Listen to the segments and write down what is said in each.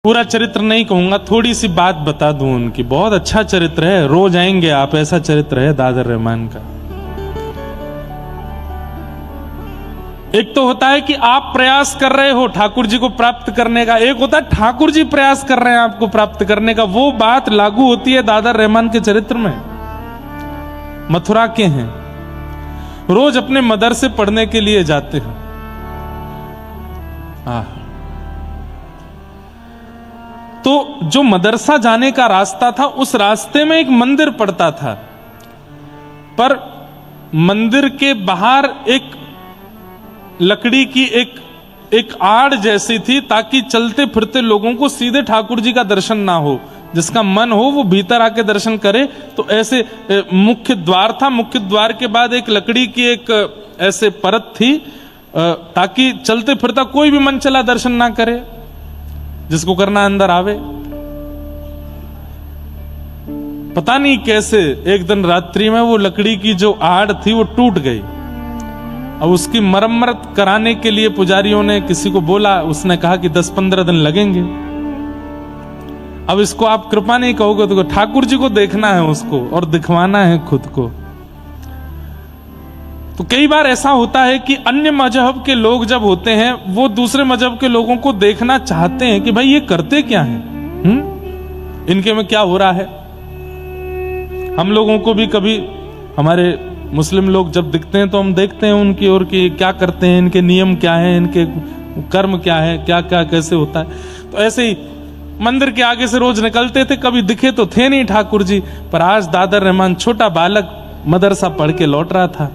पूरा चरित्र नहीं कहूंगा, थोड़ी सी बात बता दूं उनकी। बहुत अच्छा चरित्र है, रोज आएंगे आप, ऐसा चरित्र है दादर रहमान का। एक तो होता है कि आप प्रयास कर रहे हो ठाकुर जी को प्राप्त करने का, एक होता है ठाकुर जी प्रयास कर रहे हैं आपको प्राप्त करने का। वो बात लागू होती है दादर रहमान के चरित्र में। मथुरा के हैं, रोज अपने मदरसे पढ़ने के लिए जाते हैं। तो जो मदरसा जाने का रास्ता था, उस रास्ते में एक मंदिर पड़ता था, पर मंदिर के बाहर एक लकड़ी की एक आड़ जैसी थी, ताकि चलते फिरते लोगों को सीधे ठाकुर जी का दर्शन ना हो। जिसका मन हो वो भीतर आके दर्शन करे। तो ऐसे मुख्य द्वार था, मुख्य द्वार के बाद एक लकड़ी की एक ऐसे परत थी, ताकि चलते फिरता कोई भी मन चला दर्शन ना करे, जिसको करना अंदर आवे। पता नहीं कैसे एक दिन रात्रि में वो लकड़ी की जो आड़ थी वो टूट गई। अब उसकी मरम्मत कराने के लिए पुजारियों ने किसी को बोला, उसने कहा कि 10-15 दिन लगेंगे। अब इसको आप कृपा नहीं कहोगे तो ठाकुर जी को देखना है उसको और दिखवाना है खुद को। तो कई बार ऐसा होता है कि अन्य मजहब के लोग जब होते हैं, वो दूसरे मजहब के लोगों को देखना चाहते हैं कि भाई ये करते क्या हैं, इनके में क्या हो रहा है। हम लोगों को भी कभी हमारे मुस्लिम लोग जब दिखते हैं तो हम देखते हैं उनकी ओर कि क्या करते हैं, इनके नियम क्या हैं, इनके कर्म क्या है, क्या क्या कैसे होता है। तो ऐसे ही मंदिर के आगे से रोज निकलते थे, कभी दिखे तो थे नहीं ठाकुर जी। पर आज दादर रहमान छोटा बालक मदरसा पढ़ के लौट रहा था।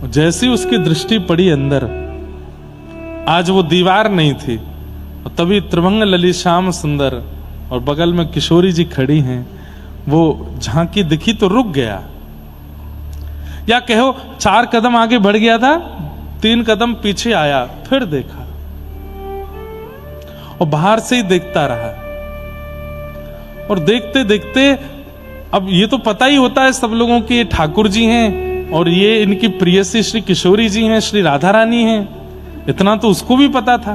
जैसी उसकी दृष्टि पड़ी अंदर, आज वो दीवार नहीं थी, और तभी त्रिभंग ललित श्याम सुंदर और बगल में किशोरी जी खड़ी हैं। वो झांकी दिखी तो रुक गया, या कहो 4 कदम आगे बढ़ गया था, 3 कदम पीछे आया, फिर देखा और बाहर से ही देखता रहा। और देखते देखते अब ये तो पता ही होता है सब लोगों की, ये ठाकुर जी हैं और ये इनकी प्रियसी श्री किशोरी जी हैं, श्री राधा रानी हैं। इतना तो उसको भी पता था।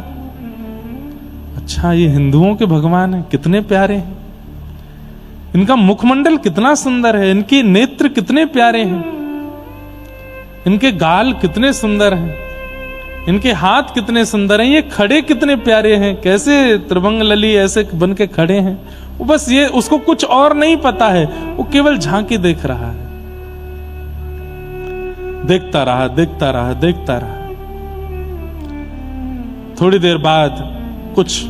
अच्छा, ये हिंदुओं के भगवान हैं, कितने प्यारे हैं, इनका मुखमंडल कितना सुंदर है, इनके नेत्र कितने प्यारे हैं, इनके गाल कितने सुंदर हैं, इनके हाथ कितने सुंदर हैं, ये खड़े कितने प्यारे हैं, कैसे त्रिभंग लली ऐसे बन के खड़े हैं। वो बस ये, उसको कुछ और नहीं पता है, वो केवल झांकी देख रहा है। देखता रहा, देखता रहा, देखता रहा। थोड़ी देर बाद कुछ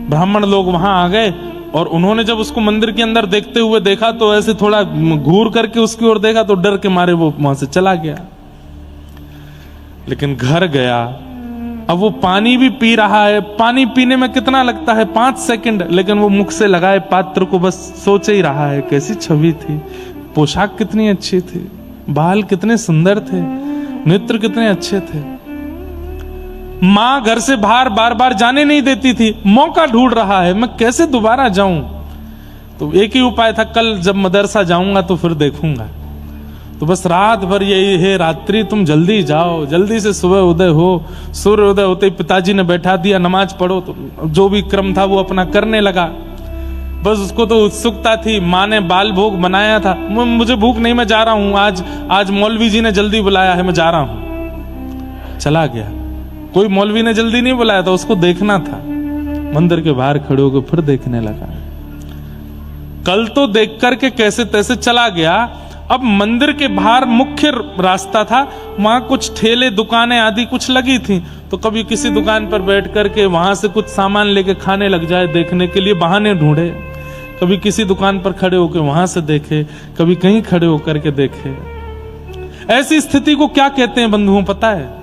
ब्राह्मण लोग वहां आ गए, और उन्होंने जब उसको मंदिर के अंदर देखते हुए देखा तो ऐसे थोड़ा घूर करके उसकी ओर देखा, तो डर के मारे वो वहां से चला गया। लेकिन घर गया, अब वो पानी भी पी रहा है। पानी पीने में कितना लगता है, 5 सेकंड, लेकिन वो मुख से लगाए पात्र को बस सोच ही रहा है। कैसी छवि थी, पोशाक कितनी अच्छी थी, बाल कितने सुंदर थे, नेत्र कितने अच्छे थे। मां घर से बाहर बार बार जाने नहीं देती थी, मौका ढूंढ रहा है, मैं कैसे दोबारा जाऊं। तो एक ही उपाय था, कल जब मदरसा जाऊंगा तो फिर देखूंगा। तो बस रात भर यही है, रात्रि तुम जल्दी जाओ, जल्दी से सुबह उदय हो। सूर्य उदय होते ही पिताजी ने बैठा दिया, नमाज पढ़ो। तो जो भी क्रम था वो अपना करने लगा। बस उसको तो उत्सुकता थी, माँ ने बाल भोग बनाया था, मुझे भूख नहीं, मैं जा रहा हूं, आज मौलवी जी ने जल्दी बुलाया है, मैं जा रहा हूं। चला गया। कोई मौलवी ने जल्दी नहीं बुलाया था, उसको देखना था। मंदिर के बाहर खड़े होकर फिर देखने लगा। कल तो देख करके कैसे तैसे चला गया। अब मंदिर के बाहर मुख्य रास्ता था, वहां कुछ ठेले दुकानें आदि कुछ लगी थी। तो कभी किसी दुकान पर बैठ करके वहां से कुछ सामान लेके खाने लग जाए, देखने के लिए बहाने ढूंढे। कभी किसी दुकान पर खड़े होकर वहां से देखे, कभी कहीं खड़े होकर के देखे। ऐसी स्थिति को क्या कहते हैं बंधुओं, पता है?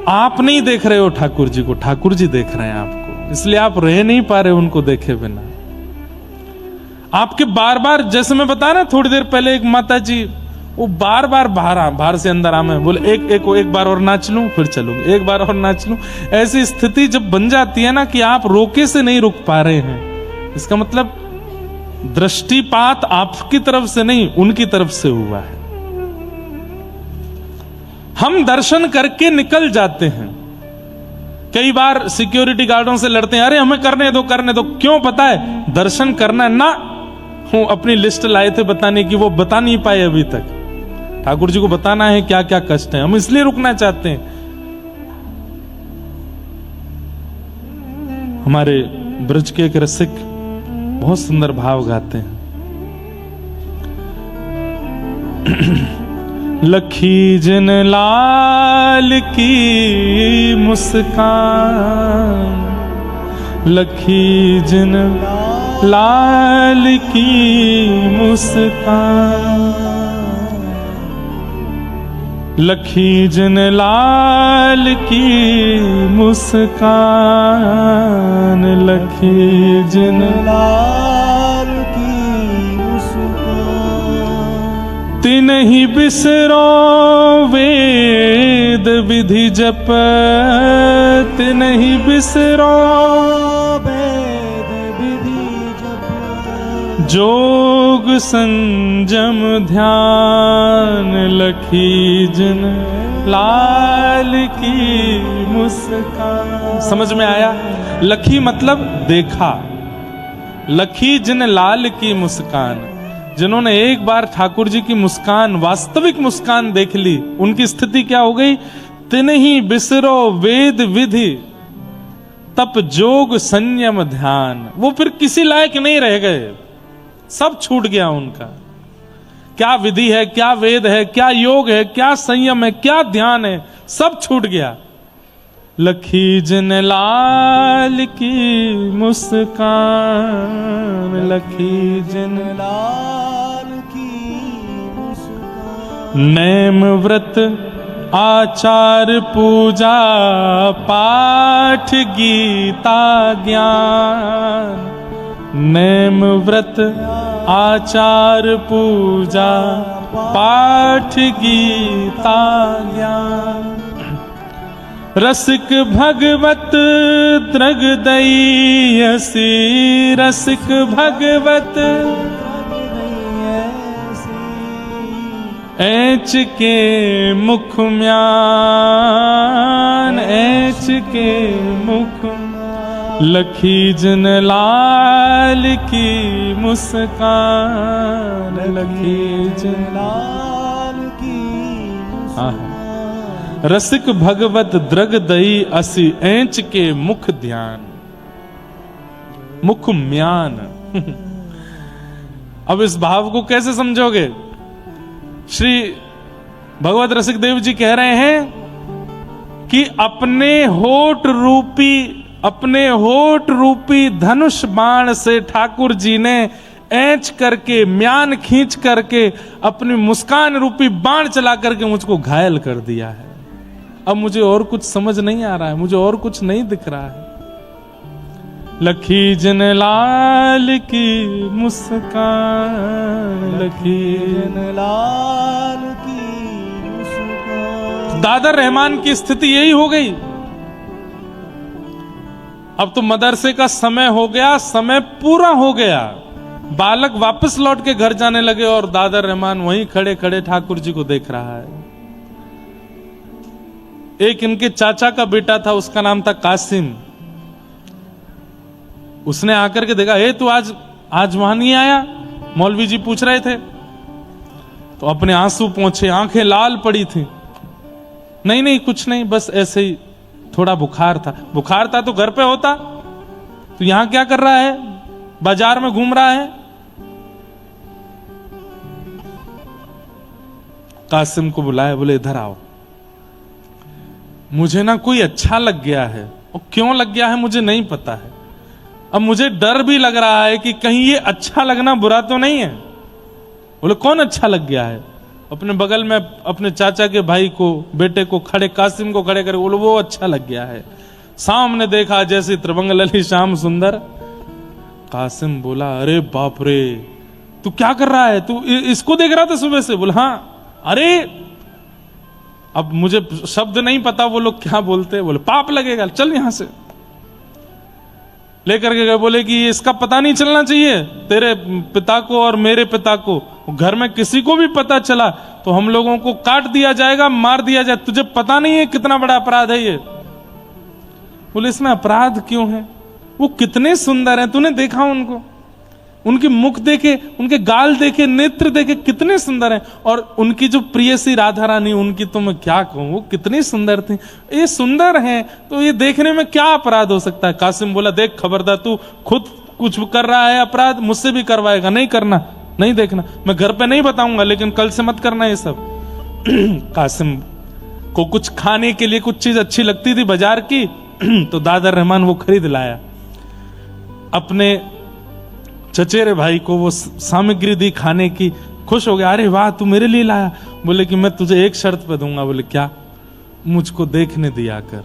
आप नहीं देख रहे हो ठाकुर जी को, ठाकुर जी देख रहे हैं आपको, इसलिए आप रह नहीं पा रहे उनको देखे बिना। आपके बार बार, जैसे मैं बताया ना थोड़ी देर पहले, एक माता जी वो बार बार बाहर से अंदर आमे बोले एक बार और नाच लूं फिर चलूंगी, एक बार और नाच लूं। ऐसी स्थिति जब बन जाती है ना कि आप रोके से नहीं रुक पा रहे हैं, इसका मतलब दृष्टिपात आपकी तरफ से नहीं, उनकी तरफ से हुआ है। हम दर्शन करके निकल जाते हैं, कई बार सिक्योरिटी गार्डों से लड़ते हैं, अरे हमें करने दो। क्यों? पता है दर्शन करना ना, हूं अपनी लिस्ट लाए थे बताने की, वो बता नहीं पाए अभी तक। ठाकुर जी को बताना है क्या क्या कष्ट है, हम इसलिए रुकना चाहते हैं। हमारे ब्रज के एक रसिक बहुत सुंदर भाव गाते हैं। लखी जिन लाल की मुस्कान, लखी जिन लाल की मुस्कान, लखी जिन लाल की मुस्कान, लखी जिन लाल की मुस्कान, तिन्हि बिसरो वेद विधि जप, तिन्हि बिसरो वेद विधि जप, जोग संजम ध्यान, लखी जिन लाल की मुस्कान। समझ में आया? लखी मतलब देखा, लखी जिन लाल की मुस्कान, जिन्होंने एक बार ठाकुर जी की मुस्कान, वास्तविक मुस्कान देख ली, उनकी स्थिति क्या हो गई? तिन्हि बिसरो वेद विधि तप जोग संयम ध्यान। वो फिर किसी लायक नहीं रह गए, सब छूट गया उनका। क्या विधि है, क्या वेद है, क्या योग है, क्या संयम है, क्या ध्यान है, सब छूट गया। लखी जिन लाल की मुस्कान, लखी जिन लाल की मुस्कान, नेम व्रत आचार पूजा पाठ गीता ज्ञान, नेम व्रत आचार पूजा पाठ गीता ज्ञान, रसिक भगवत द्रगदयसी, रसिक भगवत ऐच के मुख म्यान, ऐच के मुख, लखी जिन लाल की मुस्कान, लखी जिन लाल की मुस्कान, रसिक भगवत द्रगदयी असी ऐंच के मुख ध्यान, मुख म्यान। अब इस भाव को कैसे समझोगे? श्री भगवत रसिक देव जी कह रहे हैं कि अपने होठ रूपी धनुष बाण से ठाकुर जी ने ऐंच करके, म्यान खींच करके, अपनी मुस्कान रूपी बाण चला करके मुझको घायल कर दिया है। अब मुझे और कुछ समझ नहीं आ रहा है, मुझे और कुछ नहीं दिख रहा है। लखी जिन लाल की मुस्कान, लखी जिन लाल की मुस्कान। दादर रहमान की स्थिति यही हो गई। अब तो मदरसे का समय हो गया, समय पूरा हो गया, बालक वापस लौट के घर जाने लगे और दादर रहमान वहीं खड़े खड़े ठाकुर जी को देख रहा है। एक इनके चाचा का बेटा था, उसका नाम था कासिम। उसने आकर के देखा, तू आज वहां नहीं आया? मौलवी जी पूछ रहे थे। तो अपने आंसू पोंछे, आंखें लाल पड़ी थी। नहीं कुछ नहीं, बस ऐसे ही थोड़ा बुखार था। बुखार था तो घर पे होता, तो यहां क्या कर रहा है? बाजार में घूम रहा है। कासिम को बुलाया, बोले इधर आओ, मुझे ना कोई अच्छा लग गया है। और क्यों लग गया है मुझे नहीं पता है। अब मुझे डर भी लग रहा है कि कहीं ये अच्छा लगना बुरा तो नहीं है। बोले कौन अच्छा लग गया है? अपने बगल में अपने चाचा के भाई को, बेटे को खड़े, कासिम को खड़े करे, बोले वो अच्छा लग गया है। सामने देखा जैसे त्रिभंग लली श्याम सुंदर। कासिम बोला, अरे बाप रे, तू क्या कर रहा है? तू इसको देख रहा था सुबह से? बोला हाँ। अरे अब मुझे शब्द नहीं पता वो लोग क्या बोलते। बोले पाप लगेगा, चल यहां से। लेकर के गए, बोले कि इसका पता नहीं चलना चाहिए तेरे पिता को और मेरे पिता को। घर में किसी को भी पता चला तो हम लोगों को काट दिया जाएगा, मार दिया जाए। तुझे पता नहीं है कितना बड़ा अपराध है ये? बोले इसमें अपराध क्यों है? वो कितने सुंदर हैं, तूने देखा उनको? उनके मुख देखे, उनके गाल देखे, नेत्र देखे, कितने सुंदर हैं। और उनकी जो प्रियसी राधा रानी, उनकी तो मैं क्या कहूं, वो कितनी सुंदर थी। ये सुंदर हैं तो ये देखने में क्या अपराध हो सकता है? कासिम बोला देख खबरदार, तू खुद कुछ कर रहा है अपराध, मुझसे भी करवाएगा। नहीं करना, नहीं देखना, मैं घर पे नहीं बताऊंगा, लेकिन कल से मत करना ये सब। कासिम को कुछ खाने के लिए कुछ चीज अच्छी लगती थी बाजार की, तो दादर रहमान वो खरीद लाया। अपने चचेरे भाई को वो सामग्री दी खाने की, खुश हो गया, अरे वाह तू मेरे लिए लाया। बोले कि मैं तुझे एक शर्त पे दूंगा। बोले क्या? मुझको देखने दिया कर,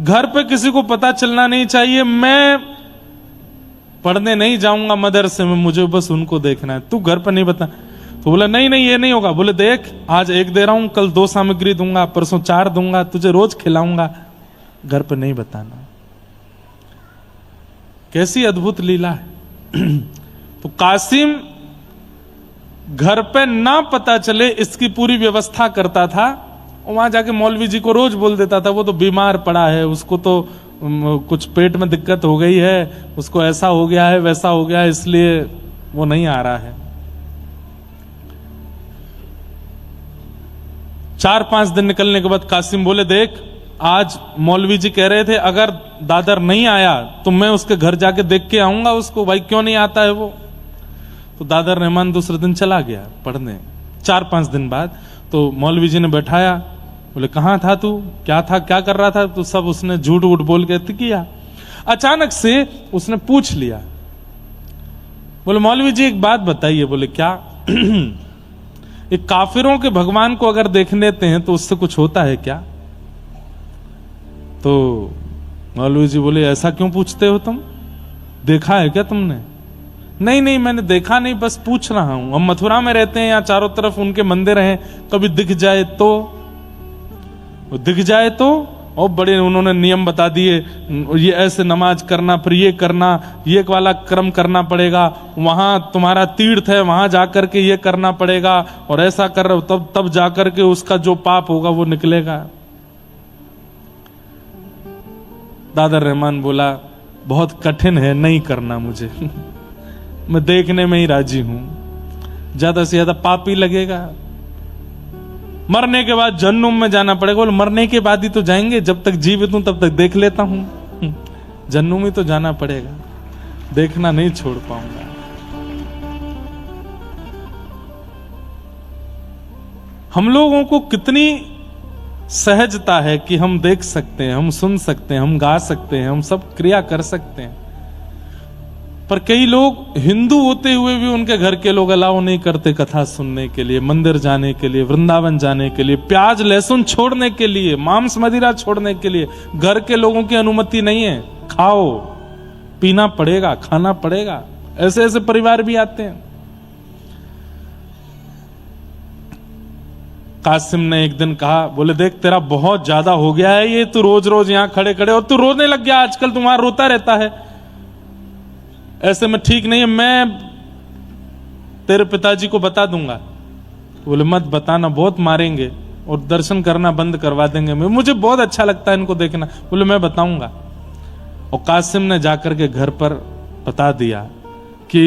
घर पे किसी को पता चलना नहीं चाहिए, मैं पढ़ने नहीं जाऊंगा मदरसे में, मुझे बस उनको देखना है, तू घर पर नहीं बता। तो बोला नहीं नहीं ये नहीं होगा। बोले देख आज एक दे रहा हूं, कल 2 सामग्री दूंगा, परसों 4 दूंगा, तुझे रोज खिलाऊंगा, घर पर नहीं बताना। कैसी अद्भुत लीला है। तो कासिम घर पे ना पता चले इसकी पूरी व्यवस्था करता था। वहां जाके मौलवी जी को रोज बोल देता था वो तो बीमार पड़ा है, उसको तो कुछ पेट में दिक्कत हो गई है, उसको ऐसा हो गया है वैसा हो गया है, इसलिए वो नहीं आ रहा है। 4-5 दिन निकलने के बाद कासिम बोले देख आज मौलवी जी कह रहे थे अगर दादर नहीं आया तो मैं उसके घर जाके देख के आऊंगा उसको, भाई क्यों नहीं आता है वो। तो दादर रहमान दूसरे दिन चला गया पढ़ने। 4-5 दिन बाद तो मौलवी जी ने बैठाया, बोले कहाँ था तू, क्या था, क्या कर रहा था? तो सब उसने झूठ वूठ बोल के किया। अचानक से उसने पूछ लिया, बोले मौलवी जी एक बात बताइए। बोले क्या? एक काफिरों के भगवान को अगर देख लेते हैं तो उससे कुछ होता है क्या? तो मौलवी जी बोले ऐसा क्यों पूछते हो तुम, देखा है क्या तुमने? नहीं नहीं मैंने देखा नहीं, बस पूछ रहा हूं। हम मथुरा में रहते हैं, यहाँ चारों तरफ उनके मंदिर हैं, कभी दिख जाए तो, दिख जाए तो। और बड़े उन्होंने नियम बता दिए, ये ऐसे नमाज करना, फिर ये करना, ये वाला क्रम करना पड़ेगा, वहां तुम्हारा तीर्थ है वहां जाकर के ये करना पड़ेगा, और ऐसा कर रहे हो तब जाकर के उसका जो पाप होगा वो निकलेगा। दादर रहमान बोला बहुत कठिन है, नहीं करना मुझे। मैं देखने में ही राजी हूं, ज्यादा से ज्यादा पाप ही लगेगा, मरने के बाद जन्नम में जाना पड़ेगा। बोले मरने के बाद ही तो जाएंगे, जब तक जीवित हूं तब तक देख लेता हूं, जन्नम में तो जाना पड़ेगा, देखना नहीं छोड़ पाऊंगा। हम लोगों को कितनी सहजता है कि हम देख सकते हैं, हम सुन सकते हैं, हम गा सकते हैं, हम सब क्रिया कर सकते हैं। पर कई लोग हिंदू होते हुए भी उनके घर के लोग अलाउ नहीं करते कथा सुनने के लिए, मंदिर जाने के लिए, वृंदावन जाने के लिए, प्याज लहसुन छोड़ने के लिए, मांस मदिरा छोड़ने के लिए घर के लोगों की अनुमति नहीं है। खाओ, पीना पड़ेगा, खाना पड़ेगा। ऐसे ऐसे परिवार भी आते हैं। कासिम ने एक दिन कहा, बोले देख तेरा बहुत ज्यादा हो गया है ये, तू रोज रोज यहां खड़े खड़े, और तू रोने लग गया आजकल, तुम्हारा रोता रहता है, ऐसे में ठीक नहीं है, मैं तेरे पिताजी को बता दूंगा। बोले मत बताना, बहुत मारेंगे और दर्शन करना बंद करवा देंगे, मुझे बहुत अच्छा लगता है इनको देखना। बोले मैं बताऊंगा। और कासिम ने जाकर के घर पर बता दिया कि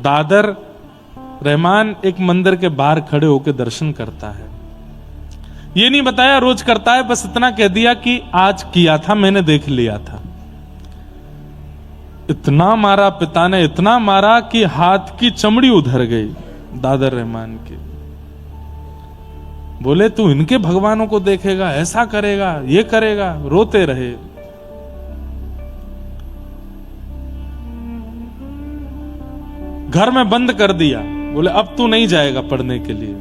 दादर रहमान एक मंदिर के बाहर खड़े होकर दर्शन करता है। ये नहीं बताया रोज करता है, बस इतना कह दिया कि आज किया था, मैंने देख लिया था। इतना मारा पिता ने, इतना मारा कि हाथ की चमड़ी उधर गई दादर रहमान की। बोले तू इनके भगवानों को देखेगा, ऐसा करेगा, ये करेगा, रोते रहे। घर में बंद कर दिया, बोले अब तू नहीं जाएगा पढ़ने के लिए।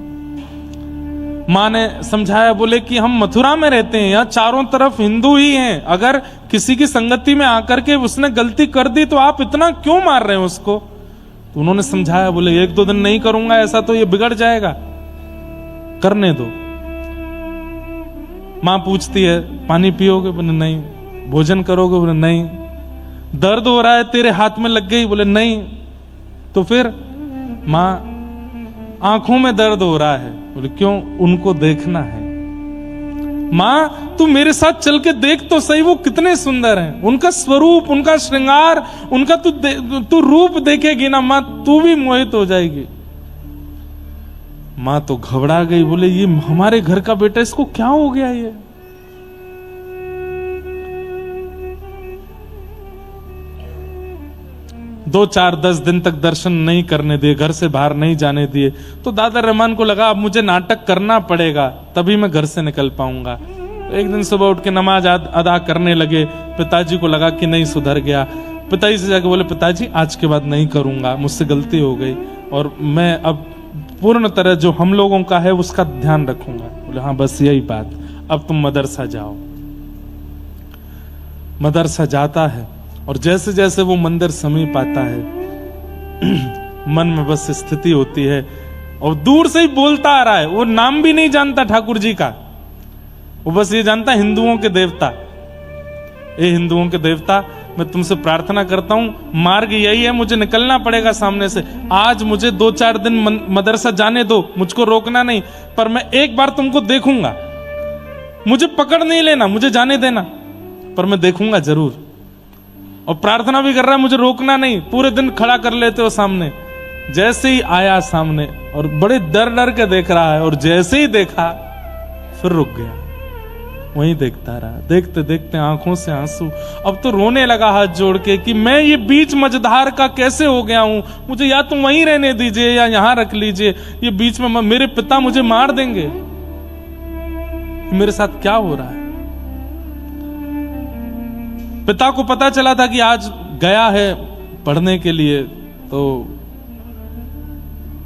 मां ने समझाया, बोले कि हम मथुरा में रहते हैं, यहाँ चारों तरफ हिंदू ही हैं, अगर किसी की संगति में आकर के उसने गलती कर दी तो आप इतना क्यों मार रहे हैं उसको। तो उन्होंने समझाया, बोले 1-2 दिन नहीं करूंगा ऐसा तो ये बिगड़ जाएगा, करने दो। मां पूछती है पानी पियोगे? बोले नहीं। भोजन करोगे? बोले नहीं। दर्द हो रहा है तेरे हाथ में लग गई? बोले नहीं। तो फिर? मां आंखों में दर्द हो रहा है। बोले क्यों? उनको देखना है। मां तू तू मेरे साथ चल के देख तो सही, वो कितने सुंदर हैं, उनका स्वरूप, उनका श्रृंगार, उनका तू रूप देखेगी ना माँ, तू भी मोहित हो जाएगी। माँ तो घबरा गई, बोले ये हमारे घर का बेटा, इसको क्या हो गया ये? दो चार 10 दिन तक दर्शन नहीं करने दिए, घर से बाहर नहीं जाने दिए। तो दादा रहमान को लगा अब मुझे नाटक करना पड़ेगा, तभी मैं घर से निकल पाऊंगा। एक दिन सुबह उठ के नमाज अदा करने लगे। पिताजी को लगा कि नहीं सुधर गया। पिताजी से जाके बोले पिताजी आज के बाद नहीं करूंगा, मुझसे गलती हो गई और मैं अब पूर्ण तरह जो हम लोगों का है उसका ध्यान रखूंगा। बोले हाँ बस यही बात, अब तुम मदरसा जाओ। मदरसा जाता है और जैसे जैसे वो मंदिर समीप आता है मन में बस स्थिति होती है और दूर से ही बोलता आ रहा है। वो नाम भी नहीं जानता ठाकुर जी का, वो बस ये जानता हिंदुओं के देवता। ए हिंदुओं के देवता, मैं तुमसे प्रार्थना करता हूं, मार्ग यही है, मुझे निकलना पड़ेगा सामने से। आज मुझे 2-4 दिन मदरसा जाने दो, मुझको रोकना नहीं, पर मैं एक बार तुमको देखूंगा। मुझे पकड़ नहीं लेना, मुझे जाने देना, पर मैं देखूंगा जरूर। और प्रार्थना भी कर रहा है, मुझे रोकना नहीं। पूरे दिन खड़ा कर लेते हो सामने। जैसे ही आया सामने और बड़े डर डर के देख रहा है, और जैसे ही देखा फिर रुक गया, वहीं देखता रहा। देखते देखते आंखों से आंसू, अब तो रोने लगा हाथ जोड़ के कि मैं ये बीच मझधार का कैसे हो गया हूं, मुझे या तो वहीं रहने दीजिए या यहां रख लीजिए, ये बीच में मेरे पिता मुझे मार देंगे। मेरे साथ क्या हो रहा है? पिता को पता चला था कि आज गया है पढ़ने के लिए, तो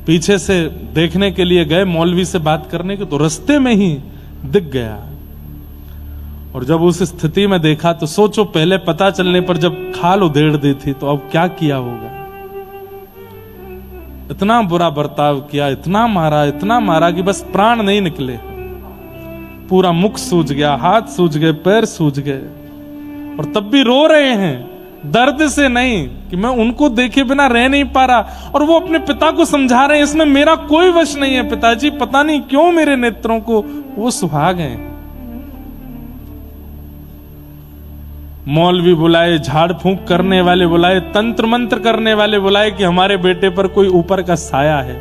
पीछे से देखने के लिए गए, मौलवी से बात करने के, तो रास्ते में ही दिख गया। और जब उस स्थिति में देखा तो सोचो, पहले पता चलने पर जब खाल उधेड़ दी थी तो अब क्या किया होगा। इतना बुरा बर्ताव किया, इतना मारा कि बस प्राण नहीं निकले। पूरा मुख सूज गया, हाथ सूज गए, पैर सूज गए, और तब भी रो रहे हैं दर्द से, नहीं कि मैं उनको देखे बिना रह नहीं पा रहा। और वो अपने पिता को समझा रहे हैं इसमें मेरा कोई वश नहीं है पिताजी, पता नहीं क्यों मेरे नेत्रों को वो सुहा गए। मौलवी बुलाए, झाड़ फूंक करने वाले बुलाए, तंत्र मंत्र करने वाले बुलाए कि हमारे बेटे पर कोई ऊपर का साया है।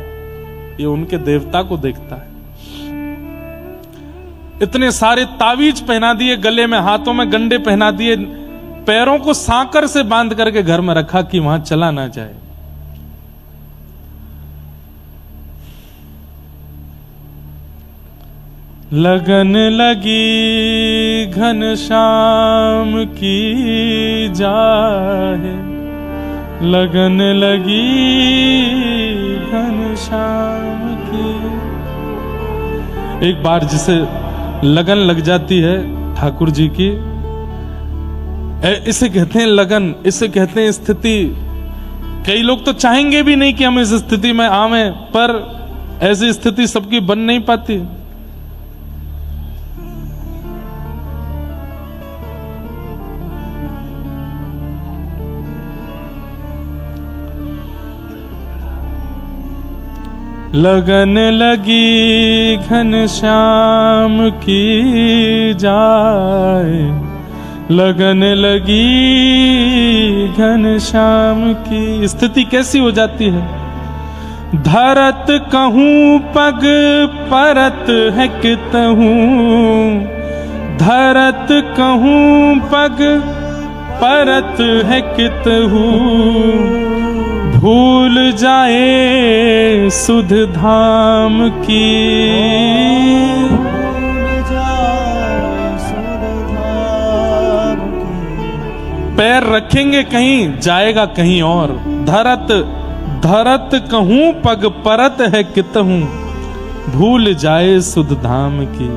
ये उनके देवता को देखता है। इतने सारे तावीज पहना दिए, गले में हाथों में गंडे पहना दिए, पैरों को सांकर से बांध करके घर में रखा कि वहां चला ना जाए। लगन लगी घनश्याम की जाए, लगन लगी घनश्याम की। एक बार जिसे लगन लग जाती है ठाकुर जी की, इसे कहते हैं लगन, इसे कहते हैं स्थिति। कई लोग तो चाहेंगे भी नहीं कि हम इस स्थिति में आवें, पर ऐसी स्थिति सबकी बन नहीं पाती। लगन लगी घनश्याम की जाए, लगन लगी घनश्याम की। स्थिति कैसी हो जाती है? धरत कहूं पग परत है कितहूं, धरत कहूं पग परत है कितहूं, भूल जाए सुध धाम की। पैर रखेंगे कहीं, जाएगा कहीं और। धरत धरत कहूं पग परत है कितहूं, भूल जाए सुध धाम की।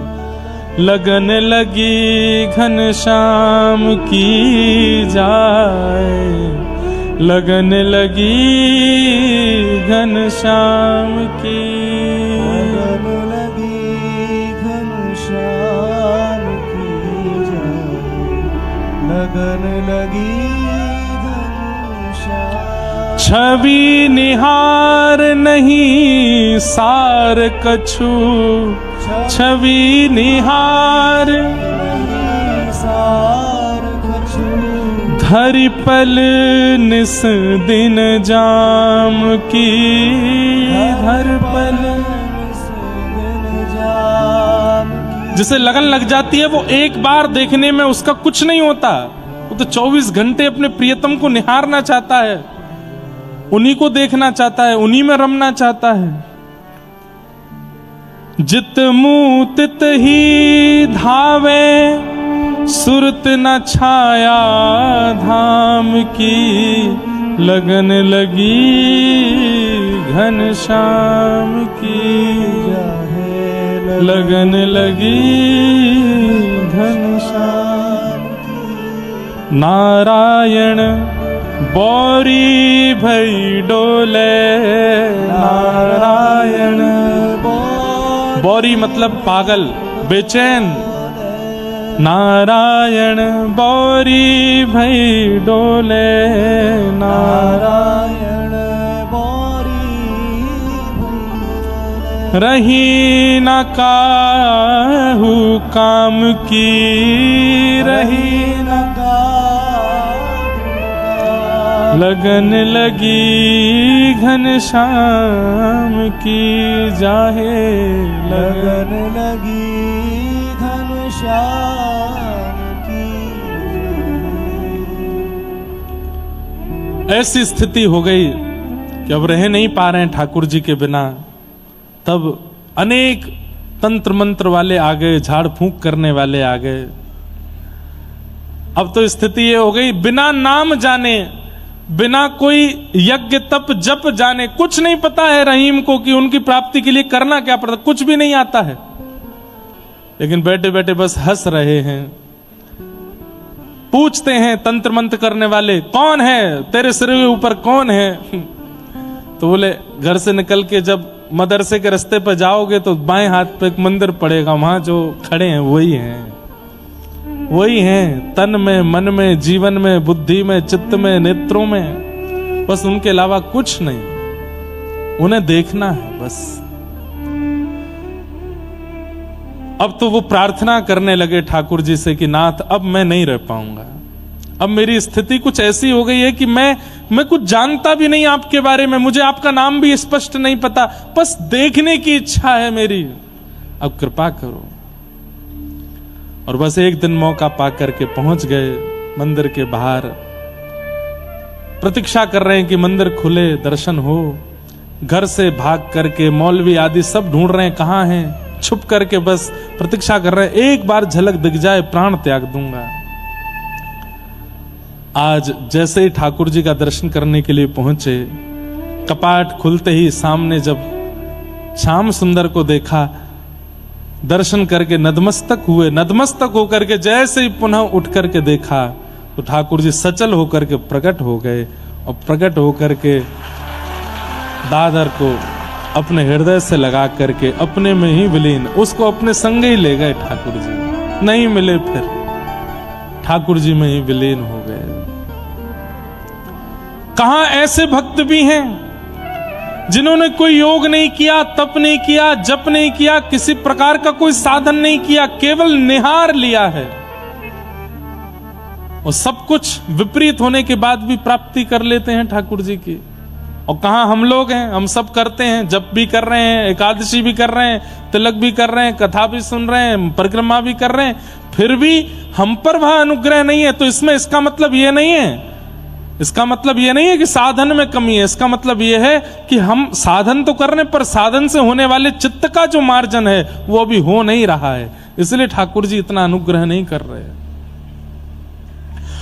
लगन लगी घनश्याम की जाए, लगन लगी घनश्याम की। लगन लगी घनश्याम की जाए, लगन लगी घनश्याम। छवि निहार नहीं सार कछु, छवि निहार हरि पल निस दिन जाम की, हर पल निस दिन जाम की। जिसे लगन लग जाती है वो एक बार देखने में उसका कुछ नहीं होता, वो तो 24 घंटे अपने प्रियतम को निहारना चाहता है, उन्हीं को देखना चाहता है, उन्हीं में रमना चाहता है। जित मुँह तित ही धावे, सुरत न छाया धाम की, लगन लगी घनश्याम की, लगन लगी घनश्याम की। नारायण बौरी भई डोले, नारायण बौरी मतलब पागल, बेचैन। नारायण बौरी भई डोले, नारायण बौरी रही न काहू काम की, रही न लगन लगी घनश्याम की, जाहे लगन लगी घनश्याम की। ऐसी स्थिति हो गई कि अब रह नहीं पा रहे हैं ठाकुर जी के बिना। तब अनेक तंत्र मंत्र वाले आ गए, झाड़ फूंक करने वाले आ गए। अब तो स्थिति ये हो गई, बिना नाम जाने, बिना कोई यज्ञ तप जप जाने, कुछ नहीं पता है रहीम को कि उनकी प्राप्ति के लिए करना क्या पड़ता, कुछ भी नहीं आता है, लेकिन बैठे बैठे बस हंस रहे हैं। पूछते हैं तंत्र मंत्र करने वाले, कौन है तेरे सिर के ऊपर, कौन है? तो बोले घर से निकल के जब मदरसे के रास्ते पर जाओगे तो बाएं हाथ पे एक मंदिर पड़ेगा, वहां जो खड़े हैं वही हैं, वही हैं, तन में, मन में, जीवन में, बुद्धि में, चित्त में, नेत्रों में, बस उनके अलावा कुछ नहीं, उन्हें देखना है बस। अब तो वो प्रार्थना करने लगे ठाकुर जी से कि नाथ अब मैं नहीं रह पाऊंगा, अब मेरी स्थिति कुछ ऐसी हो गई है कि मैं कुछ जानता भी नहीं आपके बारे में, मुझे आपका नाम भी स्पष्ट नहीं पता, बस देखने की इच्छा है मेरी, अब कृपा करो। और बस एक दिन मौका पा करके पहुंच गए मंदिर के बाहर, प्रतीक्षा कर रहे हैं कि मंदिर खुले, दर्शन हो। घर से भाग करके मौलवी आदि सब ढूंढ रहे हैं कहां हैं, छुप करके बस प्रतीक्षा कर रहे हैं, एक बार झलक दिख जाए प्राण त्याग दूंगा। आज जैसे ही ठाकुर जी का दर्शन करने के लिए पहुंचे, कपाट खुलते ही सामने जब श्याम सुंदर को देखा, दर्शन करके नतमस्तक हुए, नतमस्तक होकर के जैसे ही पुनः उठ करके देखा तो ठाकुर जी सचल होकर के प्रकट हो गए, और प्रकट होकर के दादर को अपने हृदय से लगा करके अपने में ही विलीन, उसको अपने संग ही ले गए ठाकुर जी, नहीं मिले फिर, ठाकुर जी में ही विलीन हो गए। कहां ऐसे भक्त भी हैं जिन्होंने कोई योग नहीं किया, तप नहीं किया, जप नहीं किया, किसी प्रकार का कोई साधन नहीं किया, केवल निहार लिया है, और सब कुछ विपरीत होने के बाद भी प्राप्ति कर लेते हैं ठाकुर जी की। और कहां हम लोग हैं, हम सब करते हैं, जप भी कर रहे हैं, एकादशी भी कर रहे हैं, तिलक भी कर रहे हैं, कथा भी सुन रहे हैं, परिक्रमा भी कर रहे हैं, फिर भी हम पर वह अनुग्रह नहीं है। तो इसमें इसका मतलब ये नहीं है, इसका मतलब ये नहीं है कि साधन में कमी है, इसका मतलब ये है कि हम साधन तो कर रहे हैं पर साधन से होने वाले चित्त का जो मार्जन है वो अभी हो नहीं रहा है, इसलिए ठाकुर जी इतना अनुग्रह नहीं कर रहे हैं।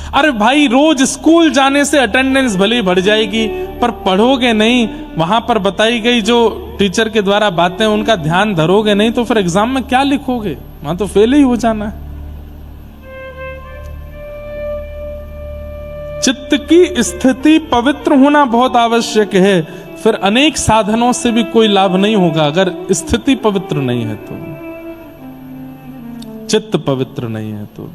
अरे भाई, रोज स्कूल जाने से अटेंडेंस भले बढ़ जाएगी पर पढ़ोगे नहीं, वहां पर बताई गई जो टीचर के द्वारा बातें उनका ध्यान धरोगे नहीं, तो फिर एग्जाम में क्या लिखोगे, वहां तो फेल ही हो जाना है। चित्त की स्थिति पवित्र होना बहुत आवश्यक है, फिर अनेक साधनों से भी कोई लाभ नहीं होगा अगर स्थिति पवित्र नहीं है तो, चित्त पवित्र नहीं है तो।